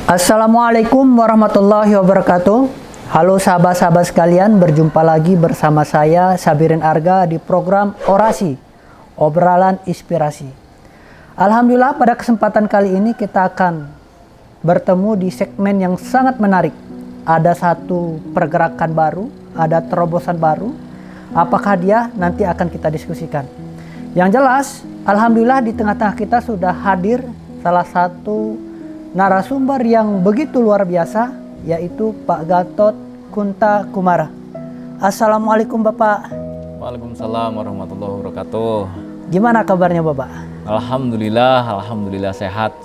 Assalamualaikum warahmatullahi wabarakatuh. Halo sahabat-sahabat sekalian, berjumpa lagi bersama saya Sabirin Arga di program Orasi, Obrolan Inspirasi. Alhamdulillah pada kesempatan kali ini kita akan bertemu di segmen yang sangat menarik. Ada satu pergerakan baru, ada terobosan baru. Apakah dia? Nanti akan kita diskusikan. Yang jelas, alhamdulillah di tengah-tengah kita sudah hadir salah satu narasumber yang begitu luar biasa, yaitu Pak Gatot Kunta Kumara. Assalamualaikum Bapak. Waalaikumsalam warahmatullahi wabarakatuh. Gimana kabarnya Bapak? Alhamdulillah sehat.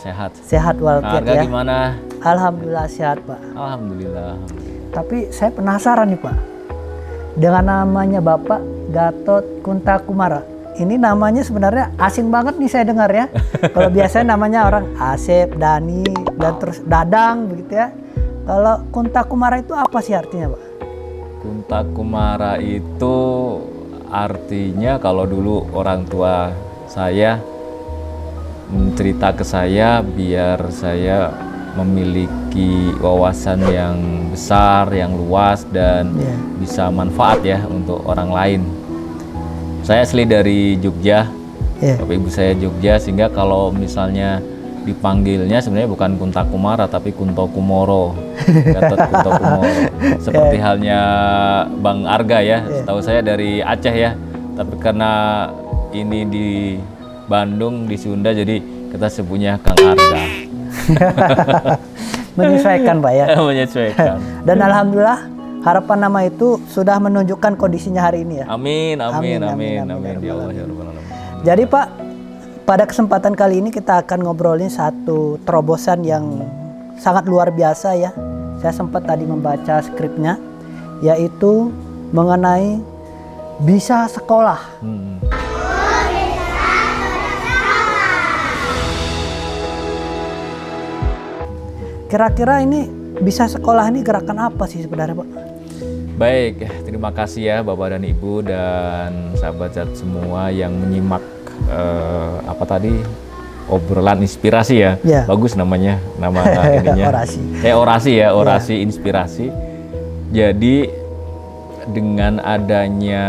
Sehat walafiat ya. Gimana? Alhamdulillah sehat Pak. Alhamdulillah. Tapi saya penasaran nih Pak, dengan namanya Bapak Gatot Kunta Kumara. Ini namanya sebenarnya asing banget nih saya dengar ya. Kalau biasanya namanya orang Asep, Dani, dan terus Dadang begitu ya. Kalau Kunta Kumara itu apa sih artinya Pak? Kunta Kumara itu artinya kalau dulu orang tua saya cerita ke saya biar saya memiliki wawasan yang besar, yang luas dan bisa manfaat ya untuk orang lain. Saya asli dari Jogja, Bapak Ibu saya Jogja, sehingga kalau misalnya dipanggilnya sebenarnya bukan Kunta Kumara tapi Kunto Kumoro, Gatot Kunto Kumoro. Seperti halnya Bang Arga ya, setahu saya dari Aceh ya, tapi karena ini di Bandung, di Sunda, jadi kita sebutnya Kang Arga. Menyesuaikan Pak ya. Menyesuaikan. Dan alhamdulillah harapan nama itu sudah menunjukkan kondisinya hari ini ya. Amin. Ya Allah ya Rabbal Alamin. Jadi Pak, pada kesempatan kali ini kita akan ngobrolin satu terobosan yang sangat luar biasa ya. Saya sempat tadi membaca skripnya, yaitu mengenai bisa sekolah. Kira-kira ini bisa sekolah ini gerakan apa sih sebenarnya Pak? Baik, terima kasih ya Bapak dan Ibu dan sahabat semua yang menyimak obrolan inspirasi ya. Bagus namanya, nama ininya. Orasi inspirasi. Jadi dengan adanya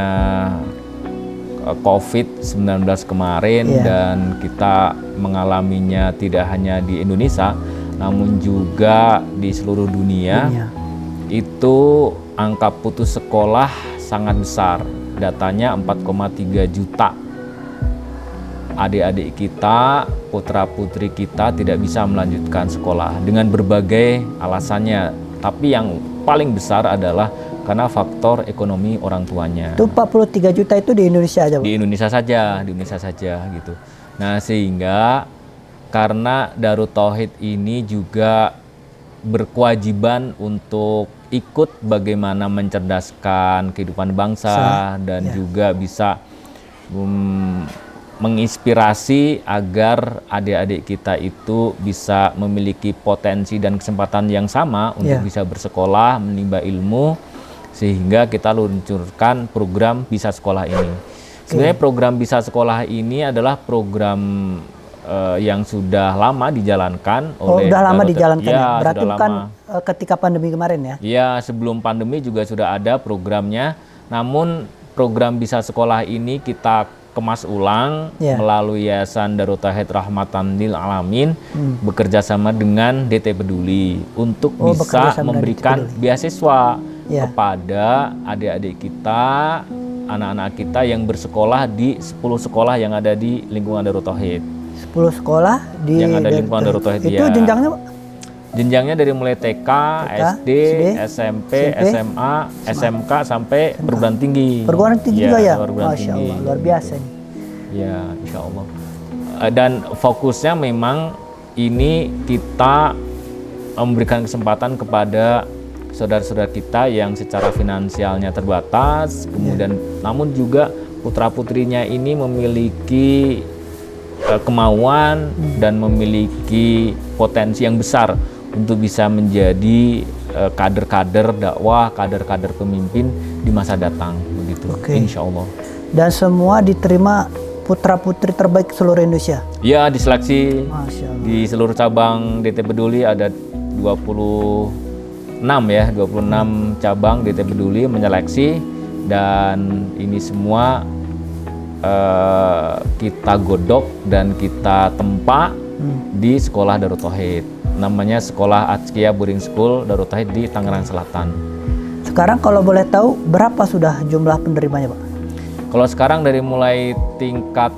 COVID-19 kemarin dan kita mengalaminya tidak hanya di Indonesia namun juga di seluruh dunia. Itu angka putus sekolah sangat besar. Datanya 4,3 juta adik-adik kita, putra-putri kita tidak bisa melanjutkan sekolah dengan berbagai alasannya. Tapi yang paling besar adalah karena faktor ekonomi orang tuanya. Itu 43 juta itu di Indonesia aja Pak? Di Indonesia saja gitu. Nah, sehingga karena Darut Tauhid ini juga berkewajiban untuk ikut bagaimana mencerdaskan kehidupan bangsa dan juga bisa menginspirasi agar adik-adik kita itu bisa memiliki potensi dan kesempatan yang sama untuk bisa bersekolah, menimba ilmu, sehingga kita luncurkan program Bisa Sekolah ini. Sebenarnya program Bisa Sekolah ini adalah program yang sudah lama dijalankan oleh udah lama dijalankan ya? Berarti bukan ketika pandemi kemarin ya? Iya, sebelum pandemi juga sudah ada programnya. Namun program Bisa Sekolah ini kita kemas ulang melalui Yayasan Darut Tauhid Rahmatan lil Alamin bekerja sama dengan DT Peduli untuk bisa memberikan beasiswa kepada adik-adik kita, anak-anak kita yang bersekolah di 10 sekolah yang ada di lingkungan Darut Tauhid. 10 sekolah yang ada di lingkungan Darut Tauhid. Itu jenjangnya Pak? Jenjangnya dari mulai TK, SD, SMP, SMA, SMK sampai perguruan tinggi. Perguruan tinggi juga ya? Masya Allah, luar biasa ini. Ya, insya Allah. Dan fokusnya memang ini kita memberikan kesempatan kepada saudara-saudara kita yang secara finansialnya terbatas, kemudian namun juga putra-putrinya ini memiliki kemauan dan memiliki potensi yang besar untuk bisa menjadi kader-kader dakwah, kader-kader pemimpin di masa datang, begitu. Insya Allah. Dan semua diterima putra-putri terbaik seluruh Indonesia? Ya, diseleksi di seluruh cabang DT Peduli ada 26 ya, 26 cabang DT Peduli menyeleksi, dan ini semua kita godok dan kita tempa di sekolah Darut Tauhid. Namanya Sekolah Atskia Boarding School Darut Tauhid di Tangerang Selatan. Sekarang kalau boleh tahu berapa sudah jumlah penerimanya, Pak? Kalau sekarang dari mulai tingkat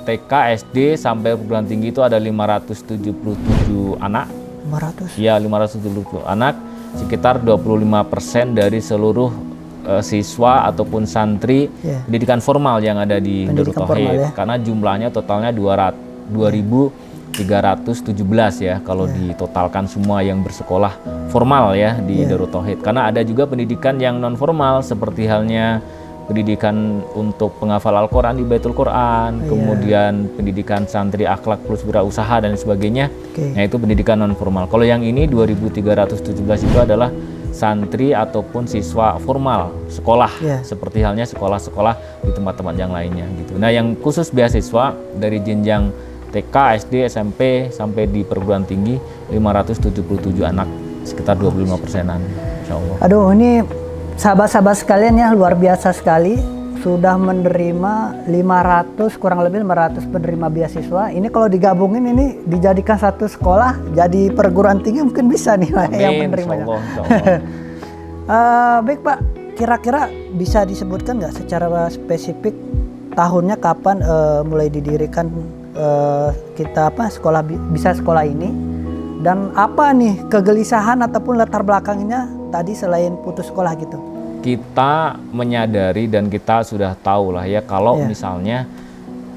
TK, SD sampai perguruan tinggi itu ada 577 anak. 500? Ya, 577 anak, sekitar 25% dari seluruh siswa ataupun santri pendidikan formal yang ada di Darut Tauhid. Karena jumlahnya totalnya 2.317 ya kalau ditotalkan semua yang bersekolah formal ya di Darut Tauhid. Karena ada juga pendidikan yang non formal seperti halnya pendidikan untuk penghafal Al-Quran di Baitul Quran, kemudian pendidikan santri akhlak plus wirausaha dan sebagainya. Nah, itu pendidikan non formal. Kalau yang ini 2.317 itu adalah santri ataupun siswa formal sekolah, seperti halnya sekolah-sekolah di tempat-tempat yang lainnya gitu. Nah, yang khusus beasiswa dari jenjang TK, SD, SMP sampai di perguruan tinggi 577 anak, sekitar 25%-an, insya Allah. Aduh, ini sahabat-sahabat sekalian ya, luar biasa sekali. Sudah menerima 500, kurang lebih 500 penerima beasiswa. Ini kalau digabungin ini dijadikan satu sekolah, jadi perguruan tinggi mungkin bisa nih. Amin, yang penerimanya. Baik Pak, kira-kira bisa disebutkan nggak secara spesifik tahunnya kapan mulai didirikan kita bisa sekolah ini, dan apa nih kegelisahan ataupun latar belakangnya tadi selain putus sekolah gitu? Kita menyadari dan kita sudah tahu lah ya kalau misalnya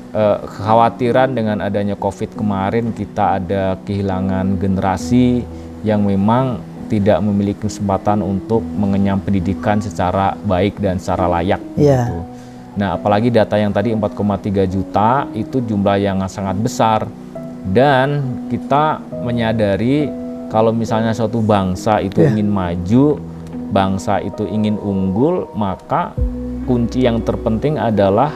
kekhawatiran dengan adanya COVID kemarin, kita ada kehilangan generasi yang memang tidak memiliki kesempatan untuk mengenyam pendidikan secara baik dan secara layak gitu. Nah, apalagi data yang tadi 4,3 juta itu jumlah yang sangat besar, dan kita menyadari kalau misalnya suatu bangsa itu ingin maju, bangsa itu ingin unggul, maka kunci yang terpenting adalah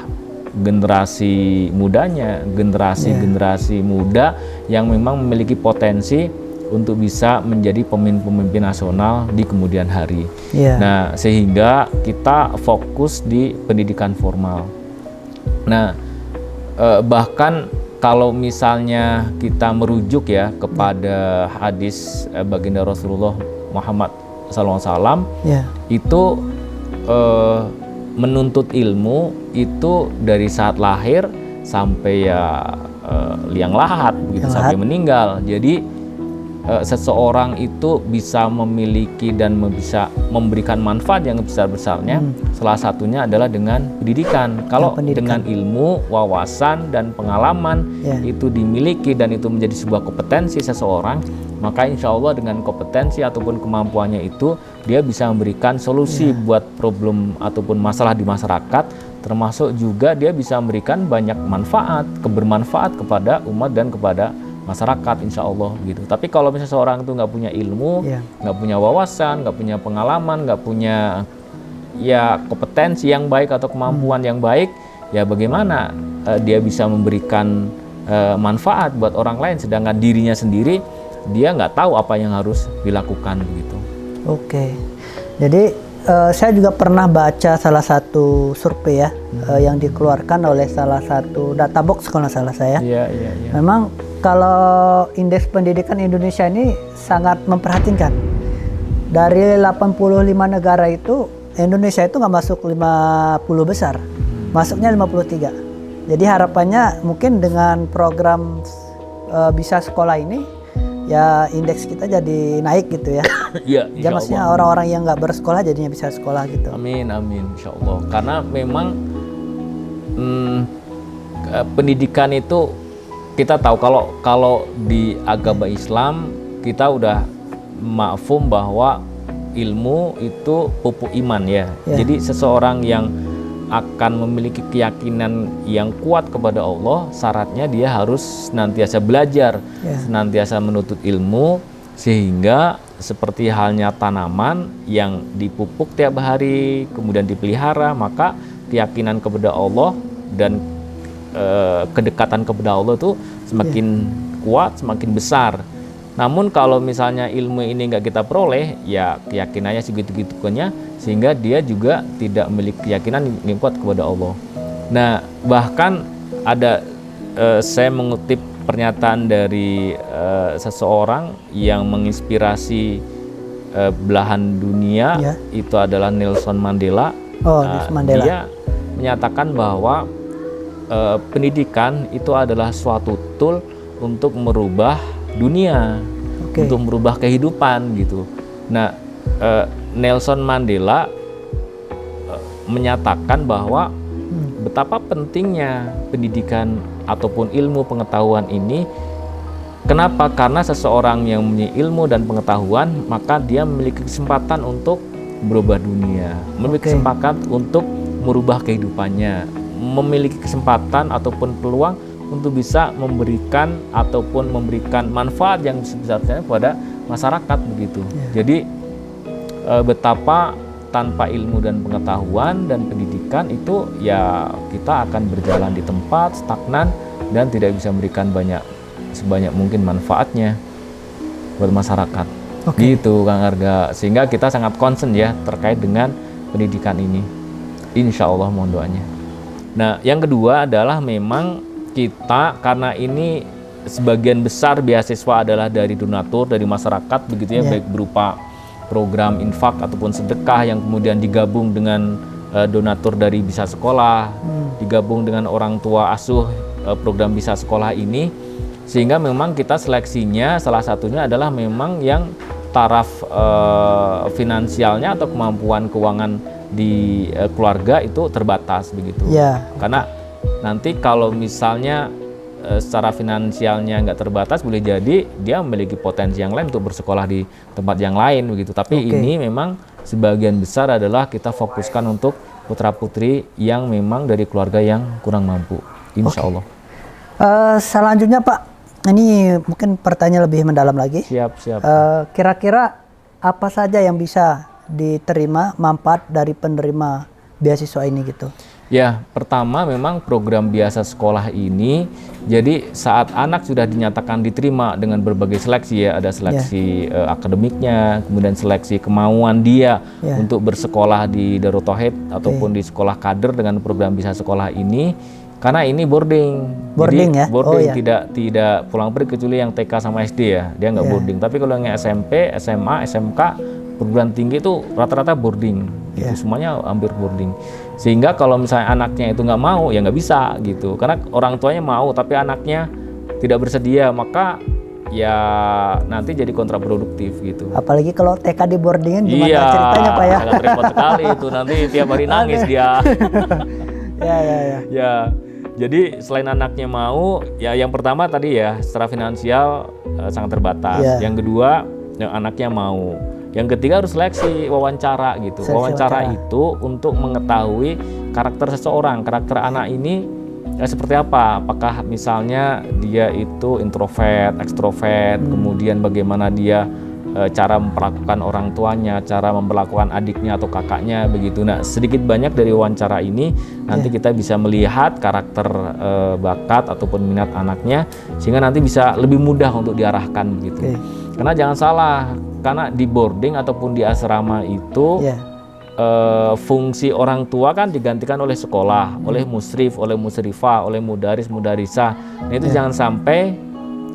generasi mudanya, generasi muda yang memang memiliki potensi untuk bisa menjadi pemimpin nasional di kemudian hari. Nah, sehingga kita fokus di pendidikan formal. Nah, bahkan kalau misalnya kita merujuk ya kepada hadis baginda Rasulullah Muhammad SAW, itu menuntut ilmu itu dari saat lahir sampai liang lahat begitu, sampai meninggal. Jadi seseorang itu bisa memiliki dan bisa memberikan manfaat yang besar-besarnya, salah satunya adalah dengan pendidikan. Kalau dengan ilmu, wawasan, dan pengalaman itu dimiliki dan itu menjadi sebuah kompetensi seseorang, maka insya Allah dengan kompetensi ataupun kemampuannya itu dia bisa memberikan solusi buat problem ataupun masalah di masyarakat, termasuk juga dia bisa memberikan banyak manfaat, kebermanfaat kepada umat dan kepada masyarakat, insya Allah gitu. Tapi kalau misalnya seorang itu nggak punya ilmu, nggak punya wawasan, nggak punya pengalaman, nggak punya kompetensi yang baik atau kemampuan yang baik, ya bagaimana dia bisa memberikan manfaat buat orang lain, sedangkan dirinya sendiri dia nggak tahu apa yang harus dilakukan begitu. Oke, jadi saya juga pernah baca salah satu survei yang dikeluarkan oleh salah satu data box kalau salah saya. Memang kalau indeks pendidikan Indonesia ini sangat memperhatinkan. Dari 85 negara itu, Indonesia itu nggak masuk 50 besar, masuknya 53. Jadi harapannya mungkin dengan program Bisa Sekolah ini, ya indeks kita jadi naik gitu ya. Ya maksudnya orang-orang yang nggak bersekolah jadinya bisa sekolah gitu. Amin, insya Allah. Karena memang pendidikan itu kita tahu kalau di agama Islam kita udah mafhum bahwa ilmu itu pupuk iman ya. Jadi seseorang yang akan memiliki keyakinan yang kuat kepada Allah, syaratnya dia harus senantiasa belajar, senantiasa menuntut ilmu, sehingga seperti halnya tanaman yang dipupuk tiap hari, kemudian dipelihara, maka keyakinan kepada Allah dan kedekatan kepada Allah itu semakin kuat, semakin besar. Namun kalau misalnya ilmu ini nggak kita peroleh, ya keyakinannya segitu-gitunya, sehingga dia juga tidak memiliki keyakinan yang kuat kepada Allah. Nah, bahkan ada saya mengutip pernyataan dari seseorang yang menginspirasi belahan dunia, Ya. itu adalah Nelson Mandela. Nelson Mandela. Dia menyatakan bahwa pendidikan itu adalah suatu tool untuk merubah dunia, Oke. untuk merubah kehidupan gitu. Nah, Nelson Mandela menyatakan bahwa betapa pentingnya pendidikan ataupun ilmu pengetahuan ini. Kenapa? Karena seseorang yang mempunyai ilmu dan pengetahuan, maka dia memiliki kesempatan untuk berubah dunia, memiliki kesempatan untuk merubah kehidupannya, memiliki kesempatan ataupun peluang untuk bisa memberikan ataupun memberikan manfaat yang sebesar-besarnya kepada masyarakat begitu. Jadi betapa tanpa ilmu dan pengetahuan dan pendidikan itu ya kita akan berjalan di tempat stagnan dan tidak bisa memberikan sebanyak mungkin manfaatnya buat masyarakat. Gitu Kang Arga, sehingga kita sangat concern ya terkait dengan pendidikan ini. Insya Allah mohon doanya. Nah, yang kedua adalah memang kita, karena ini sebagian besar beasiswa adalah dari donatur, dari masyarakat begitu ya, baik berupa program infak ataupun sedekah yang kemudian digabung dengan donatur dari Bisa Sekolah, digabung dengan orang tua asuh program Bisa Sekolah ini, sehingga memang kita seleksinya salah satunya adalah memang yang taraf finansialnya atau kemampuan keuangan di keluarga itu terbatas begitu. Karena nanti kalau misalnya secara finansialnya nggak terbatas, boleh jadi dia memiliki potensi yang lain untuk bersekolah di tempat yang lain begitu. Tapi ini memang sebagian besar adalah kita fokuskan untuk putra-putri yang memang dari keluarga yang kurang mampu, insya Allah. Selanjutnya Pak, ini mungkin pertanyaan lebih mendalam lagi. Siap. Kira-kira apa saja yang bisa diterima manfaat dari penerima beasiswa ini gitu? Ya, pertama memang program Biasa Sekolah ini, jadi saat anak sudah dinyatakan diterima dengan berbagai seleksi ya, ada seleksi akademiknya, kemudian seleksi kemauan dia untuk bersekolah di Darut Tauhid ataupun di sekolah kader dengan program Bisa Sekolah ini. Karena ini boarding ya? Boarding, tidak pulang pergi kecuali yang TK sama SD ya, dia nggak boarding. Tapi kalau yang SMP, SMA, SMK, perguruan tinggi itu rata-rata boarding, gitu. Semuanya hampir boarding. Sehingga kalau misalnya anaknya itu nggak mau, ya nggak bisa gitu. Karena orang tuanya mau, tapi anaknya tidak bersedia, maka ya nanti jadi kontraproduktif gitu. Apalagi kalau TK di boardingin, gimana ceritanya Pak ya? Sangat repot sekali itu, nanti tiap hari nangis dia. Ya. Jadi selain anaknya mau, ya yang pertama tadi ya secara finansial sangat terbatas. Yang kedua, yang anaknya mau. Yang ketiga harus seleksi wawancara gitu. Wawancara itu untuk mengetahui karakter seseorang, karakter anak ini seperti apa. Apakah misalnya dia itu introvert, ekstrovert, kemudian bagaimana dia cara memperlakukan orang tuanya, cara memperlakukan adiknya atau kakaknya begitu. Nah, sedikit banyak dari wawancara ini nanti kita bisa melihat karakter bakat ataupun minat anaknya, sehingga nanti bisa lebih mudah untuk diarahkan begitu. Karena jangan salah, karena di boarding ataupun di asrama itu fungsi orang tua kan digantikan oleh sekolah, oleh musrif, oleh musrifah, oleh mudaris, mudarisah. Nah, itu jangan sampai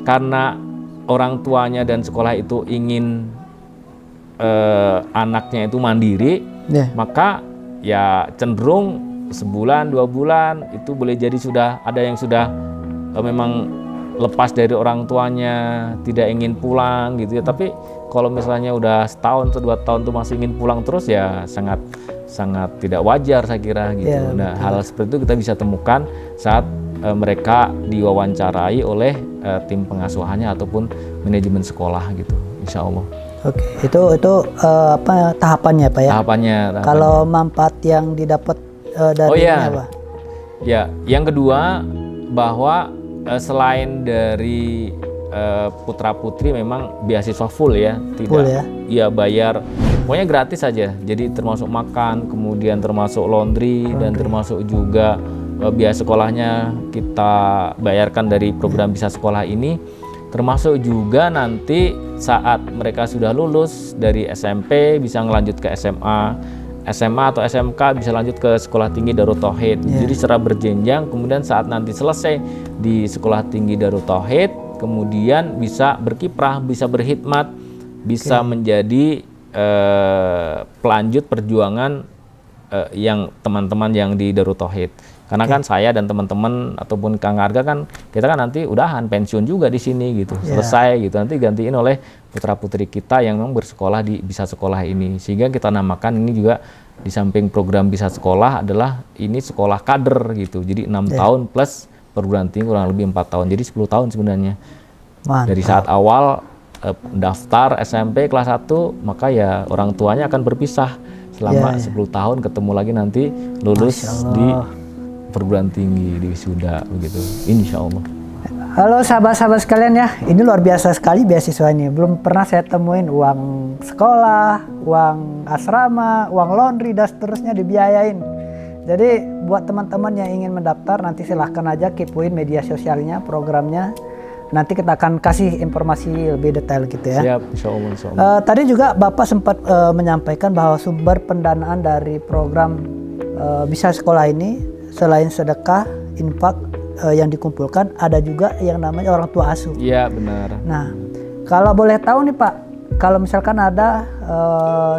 karena orang tuanya dan sekolah itu ingin anaknya itu mandiri, maka ya cenderung sebulan, 2 bulan itu boleh jadi sudah ada yang sudah memang lepas dari orang tuanya, tidak ingin pulang gitu ya. Tapi kalau misalnya udah setahun atau 2 tahun tuh masih ingin pulang terus, ya sangat tidak wajar saya kira gitu. Nah, hal seperti itu kita bisa temukan saat mereka diwawancarai oleh tim pengasuhannya ataupun manajemen sekolah gitu, insya Allah. Itu apa tahapannya Pak ya? Tahapannya. Kalau manfaat yang didapat dari apa? Ya, yang kedua bahwa selain dari putra putri memang beasiswa full ya, tidak bayar, pokoknya gratis saja. Jadi termasuk makan, kemudian termasuk laundry dan termasuk juga biaya sekolahnya kita bayarkan dari program Bisa Sekolah ini. termasuk juga nanti saat mereka sudah lulus dari SMP bisa ngelanjut ke SMA, SMA atau SMK bisa lanjut ke sekolah tinggi Darut Tauhid. Jadi secara berjenjang, kemudian saat nanti selesai di sekolah tinggi Darut Tauhid, kemudian bisa berkiprah, bisa berkhidmat, bisa menjadi pelanjut perjuangan yang teman-teman yang di Darut Tauhid. Karena kan saya dan teman-teman ataupun Kang Arga kan kita kan nanti udahan pensiun juga di sini gitu, selesai gitu, nanti gantiin oleh putra-putri kita yang memang bersekolah di Bisa Sekolah ini. Sehingga kita namakan ini juga di samping program Bisa Sekolah adalah ini sekolah kader gitu. Jadi 6 tahun plus perguruan tinggi kurang lebih 4 tahun, jadi 10 tahun sebenarnya. Mantap. Dari saat awal daftar SMP kelas 1, maka ya orang tuanya akan berpisah selama 10 tahun, ketemu lagi nanti lulus di perguruan tinggi, di wisuda begitu, insya Allah. Halo sahabat-sahabat sekalian ya, ini luar biasa sekali beasiswa ini. Belum pernah saya temuin uang sekolah, uang asrama, uang laundry dan seterusnya dibiayain. Jadi buat teman-teman yang ingin mendaftar nanti silahkan aja kepoin media sosialnya, programnya. Nanti kita akan kasih informasi lebih detail gitu ya. Siap, insya Allah. Tadi juga Bapak sempat menyampaikan bahwa sumber pendanaan dari program Bisa Sekolah ini selain sedekah, infak yang dikumpulkan, ada juga yang namanya orang tua asuh. Iya, benar. Nah, kalau boleh tahu nih Pak, kalau misalkan ada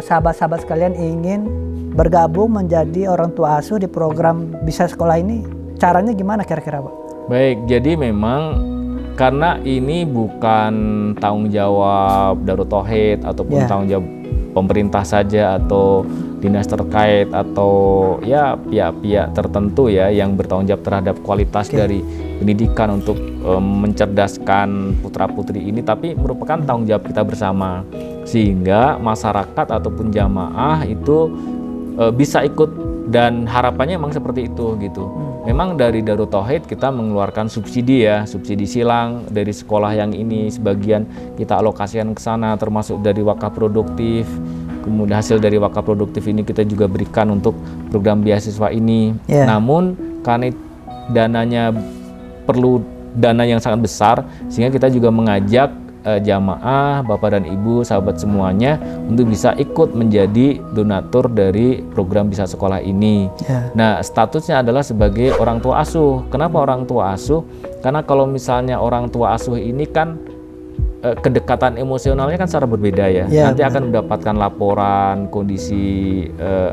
sahabat-sahabat sekalian ingin bergabung menjadi orang tua asuh di program Bisa Sekolah ini, caranya gimana kira-kira Pak? Baik, jadi memang karena ini bukan tanggung jawab Darut Tauhid ataupun tanggung jawab pemerintah saja atau dinas terkait atau ya pihak-pihak tertentu ya yang bertanggung jawab terhadap kualitas dari pendidikan untuk mencerdaskan putra-putri ini, tapi merupakan tanggung jawab kita bersama, sehingga masyarakat ataupun jamaah itu bisa ikut, dan harapannya memang seperti itu gitu. Memang dari Darut Tauhid kita mengeluarkan subsidi ya, subsidi silang dari sekolah yang ini, sebagian kita alokasikan ke sana, termasuk dari wakaf produktif. Kemudian hasil dari wakaf produktif ini kita juga berikan untuk program beasiswa ini. Namun karena dananya perlu dana yang sangat besar, sehingga kita juga mengajak jamaah, Bapak dan Ibu, sahabat semuanya untuk bisa ikut menjadi donatur dari program Bisa Sekolah ini. Nah, statusnya adalah sebagai orang tua asuh. Kenapa orang tua asuh? Karena kalau misalnya orang tua asuh ini kan kedekatan emosionalnya kan secara berbeda ya. Nanti akan mendapatkan laporan kondisi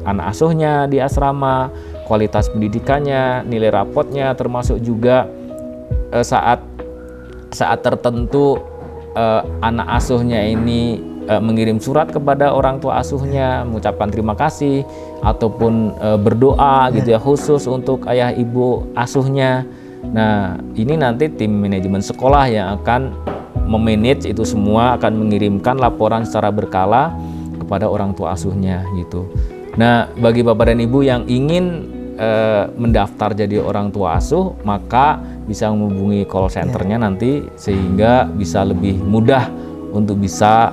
anak asuhnya di asrama, kualitas pendidikannya, nilai rapotnya, termasuk juga saat tertentu anak asuhnya ini mengirim surat kepada orang tua asuhnya mengucapkan terima kasih ataupun berdoa gitu ya, khusus untuk ayah ibu asuhnya. Nah, ini nanti tim manajemen sekolah yang akan memanage itu semua, akan mengirimkan laporan secara berkala kepada orang tua asuhnya gitu. Nah, bagi Bapak dan Ibu yang ingin mendaftar jadi orang tua asuh, maka bisa menghubungi call centernya nanti, sehingga bisa lebih mudah untuk bisa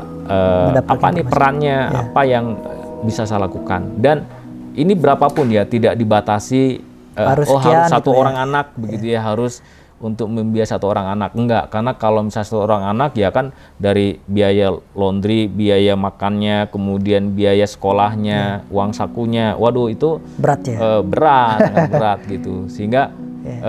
apa nih perannya, apa yang bisa saya lakukan. Dan ini berapapun ya, tidak dibatasi harus satu orang anak begitu ya, harus untuk membiayai satu orang anak, enggak. Karena kalau misalnya satu orang anak ya kan dari biaya laundry, biaya makannya, kemudian biaya sekolahnya, uang sakunya, waduh itu berat ya, sangat berat gitu. Sehingga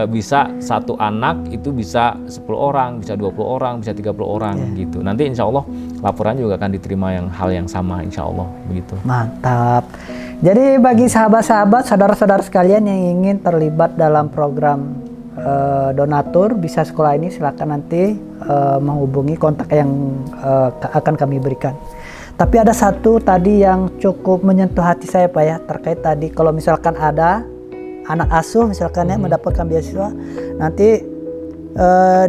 bisa satu anak itu bisa 10 orang, bisa 20 orang, bisa 30 orang gitu. Nanti insya Allah laporan juga akan diterima hal yang sama, insya Allah begitu. Mantap. Jadi bagi sahabat-sahabat, saudara-saudara sekalian yang ingin terlibat dalam program donatur Bisa Sekolah ini, silakan nanti menghubungi kontak yang akan kami berikan. Tapi ada satu tadi yang cukup menyentuh hati saya Pak ya, terkait tadi kalau misalkan ada anak asuh misalkan ya mendapatkan beasiswa, nanti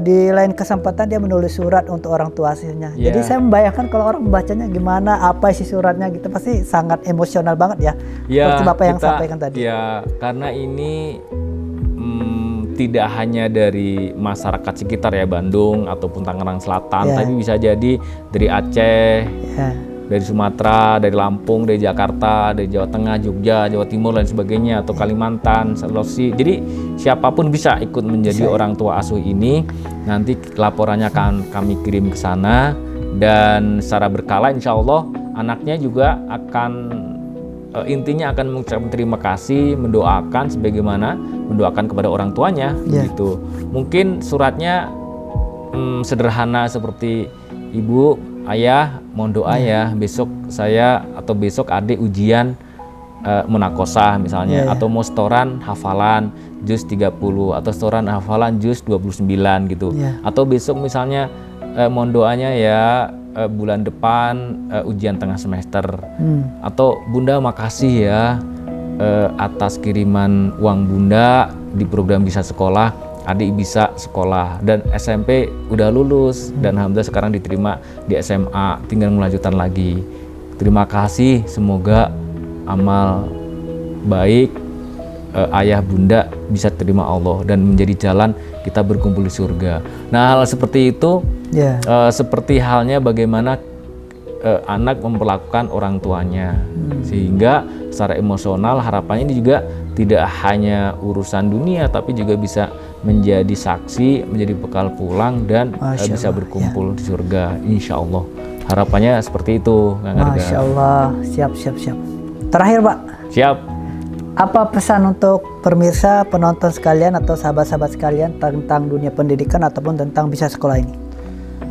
di lain kesempatan dia menulis surat untuk orang tua asuhnya. Jadi saya membayangkan kalau orang membacanya gimana, apa isi suratnya gitu, pasti sangat emosional banget ya. Seperti Bapak yang sampaikan tadi. Ya, karena ini tidak hanya dari masyarakat sekitar ya, Bandung ataupun Tangerang Selatan, tapi bisa jadi dari Aceh, dari Sumatera, dari Lampung, dari Jakarta, dari Jawa Tengah, Jogja, Jawa Timur dan sebagainya, atau Kalimantan, Sulawesi. Jadi siapapun bisa ikut menjadi orang tua asuh ini. Nanti laporannya akan kami kirim ke sana, dan secara berkala insya Allah anaknya juga akan intinya akan mengucapkan terima kasih, mendoakan sebagaimana mendoakan kepada orang tuanya. Gitu. Mungkin suratnya sederhana seperti, Ibu, Ayah, mohon doa ya, besok saya atau besok adik ujian munakosah misalnya, atau mau setoran hafalan juz 30, atau setoran hafalan juz 29 gitu. Atau besok misalnya mohon doanya ya bulan depan ujian tengah semester. Atau Bunda makasih ya atas kiriman uang Bunda di program Bisa Sekolah, adik bisa sekolah, dan SMP udah lulus dan alhamdulillah sekarang diterima di SMA, tinggal melanjutkan lagi. Terima kasih, semoga amal baik ayah bunda bisa terima Allah dan menjadi jalan kita berkumpul di surga. Nah, hal seperti itu seperti halnya bagaimana anak memperlakukan orang tuanya, sehingga secara emosional harapannya ini juga tidak hanya urusan dunia, tapi juga bisa menjadi saksi, menjadi bekal pulang, dan bisa berkumpul di surga, insya Allah. Harapannya seperti itu, Kang Arga. Masya Allah, siap. Terakhir Pak, siap. Apa pesan untuk pemirsa, penonton sekalian atau sahabat-sahabat sekalian tentang dunia pendidikan ataupun tentang Bisa Sekolah ini?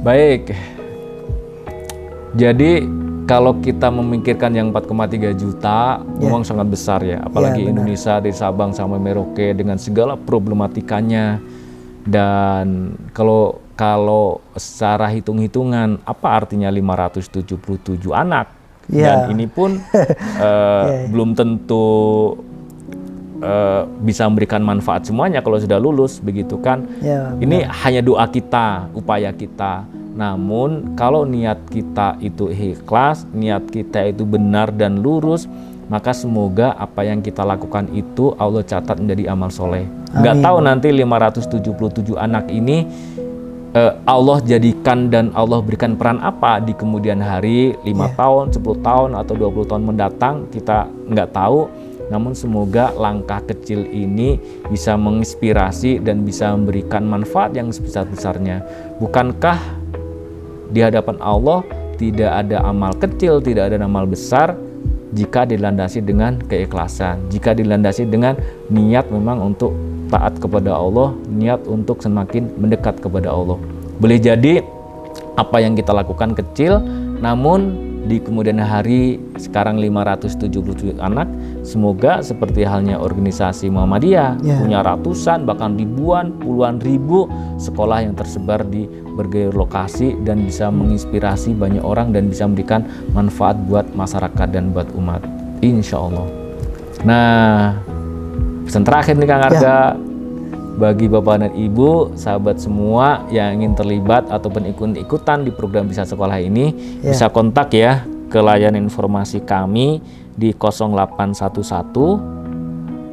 Baik, jadi kalau kita memikirkan yang 4,3 juta, memang sangat besar ya. Apalagi Indonesia dari Sabang sampai Merauke dengan segala problematikanya. Dan kalau secara hitung-hitungan, apa artinya 577 anak? Dan ini pun belum tentu bisa memberikan manfaat semuanya kalau sudah lulus, begitu kan? Ini hanya doa kita, upaya kita. Namun kalau niat kita itu ikhlas, niat kita itu benar dan lurus, maka semoga apa yang kita lakukan itu Allah catat menjadi amal soleh. Nggak tahu nanti 577 anak ini Allah jadikan dan Allah berikan peran apa di kemudian hari, 5 tahun, 10 tahun, atau 20 tahun mendatang, kita nggak tahu. Namun semoga langkah kecil ini bisa menginspirasi dan bisa memberikan manfaat yang sebesar-besarnya. Bukankah di hadapan Allah tidak ada amal kecil, tidak ada amal besar jika dilandasi dengan keikhlasan, jika dilandasi dengan niat memang untuk taat kepada Allah, niat untuk semakin mendekat kepada Allah. Boleh jadi apa yang kita lakukan kecil, namun di kemudian hari sekarang 577 anak, semoga seperti halnya organisasi Muhammadiyah punya ratusan bahkan ribuan, puluhan ribu sekolah yang tersebar di berbagai lokasi dan bisa menginspirasi banyak orang dan bisa memberikan manfaat buat masyarakat dan buat umat, insya Allah. Nah, pesan terakhir nih Kang Arga, bagi Bapak dan Ibu, sahabat semua yang ingin terlibat ataupun ikut-ikutan di program Bisa Sekolah ini, bisa kontak ya ke layanan informasi kami di 0811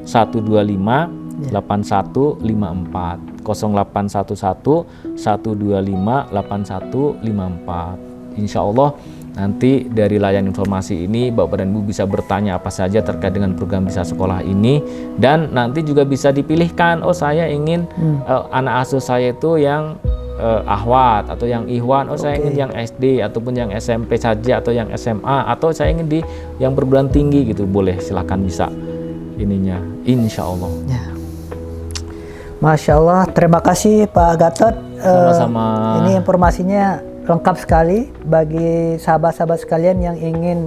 125 8154, 0811 125 8154. Insya Allah nanti dari layanan informasi ini Bapak dan Ibu bisa bertanya apa saja terkait dengan program Bisa Sekolah ini, dan nanti juga bisa dipilihkan, oh saya ingin anak asuh saya itu yang ahwat atau yang ikhwan, oh saya ingin yang SD ataupun yang SMP saja atau yang SMA, atau saya ingin di yang perguruan tinggi gitu, boleh, silahkan bisa ininya, insya Allah. Masya Allah, terima kasih Pak Gatot. Sama-sama. Ini informasinya lengkap sekali bagi sahabat-sahabat sekalian yang ingin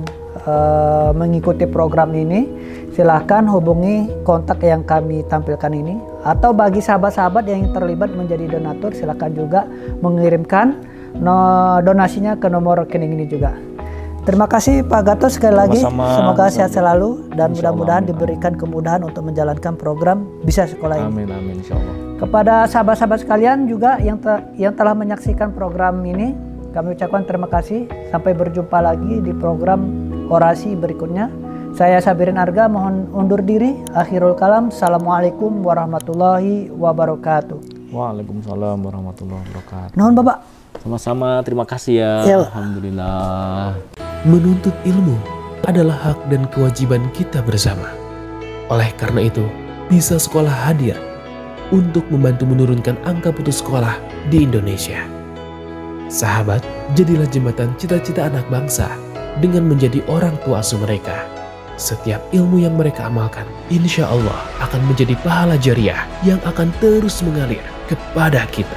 mengikuti program ini. Silahkan hubungi kontak yang kami tampilkan ini, atau bagi sahabat-sahabat yang terlibat menjadi donatur, silahkan juga mengirimkan donasinya ke nomor rekening ini juga. Terima kasih Pak Gatot sekali lagi. Semoga sehat selalu dan mudah-mudahan diberikan kemudahan untuk menjalankan program Bisa Sekolah ini. Amin, insyaallah. Kepada sahabat-sahabat sekalian juga yang telah menyaksikan program ini, kami ucapkan terima kasih. Sampai berjumpa lagi di program orasi berikutnya. Saya Sabirin Arga mohon undur diri. Akhirul kalam. Assalamualaikum warahmatullahi wabarakatuh. Waalaikumsalam warahmatullahi wabarakatuh. Nuhun Bapak. Sama-sama, terima kasih ya. Alhamdulillah. Menuntut ilmu adalah hak dan kewajiban kita bersama. Oleh karena itu, Bisa Sekolah hadir untuk membantu menurunkan angka putus sekolah di Indonesia. Sahabat, jadilah jembatan cita-cita anak bangsa dengan menjadi orang tua asuh mereka. Setiap ilmu yang mereka amalkan, insya Allah akan menjadi pahala jariah yang akan terus mengalir kepada kita.